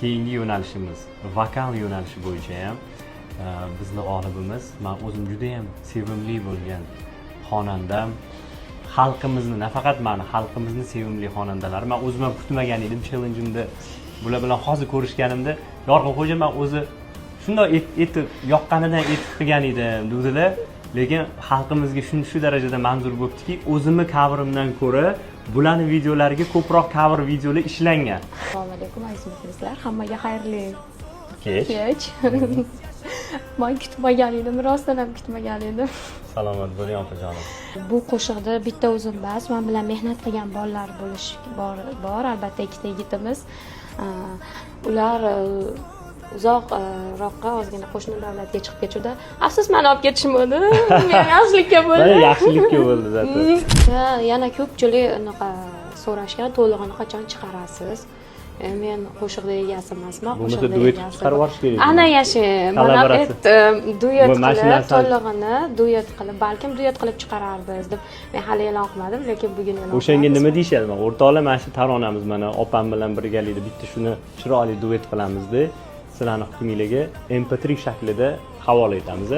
keyingi yo'nalishimiz vokal yo'nalishi bo'yicha ham bizni g'olibimiz, men o'zim juda ham sevimli bo'lgan xonandam, xalqimizni, nafaqat meni, xalqimizni sevimli xonandalari. Men o'zim ham kutmagan edim challenge'imda. Bular bilan hozir ko'rishganimda Yorqinxo'ja men o'zi shunday etib yoqqanidan etib qilgan edim dedilar. Lekin xalqimizga shu darajada manzur bo'libdiki, o'zimni coverimdan ko'ra bularning videolariga ko'proq cover videolar ishlangan. Assalomu alaykum aziz muxlislar, hammaga xayrli Kech. Men kutmagan edim, rostdan ham kutmagan edim. Salomat bo'ling opajonim. Bu qo'shiqda bitta o'zim emas, men bilan mehnat qilgan bolalar bor, albatta ikkita yigitimiz. Ular uzoqroqqa ozgina qo'shni davlatga chiqib ketishdi. Afsus, meni olib ketishmadi. Men yaxshilikka bo'ldi. Yaxshilikka bo'ldi zaten. Yana ko'pchilik unaqa so'rashgan, to'lig'ini qachon chiqarasiz? Men qo'shiqda egasi emasman, qo'shiqda duet chiqarib yuborish kerak. Ana yashi, mana duet qilib, to'lig'ini duet qilib, balkim duet qilib chiqararmiz deb men hali e'lon qilmadim, lekin bugun e'lon qildim. O'shanga nima deyishadi? O'rtoqlar, mana shu taronamiz mana opam bilan birgalikda bitta shuni chiroyli duet qilamiz-da. Sizlarning hukmingizga MP3 shaklida havola etamiz.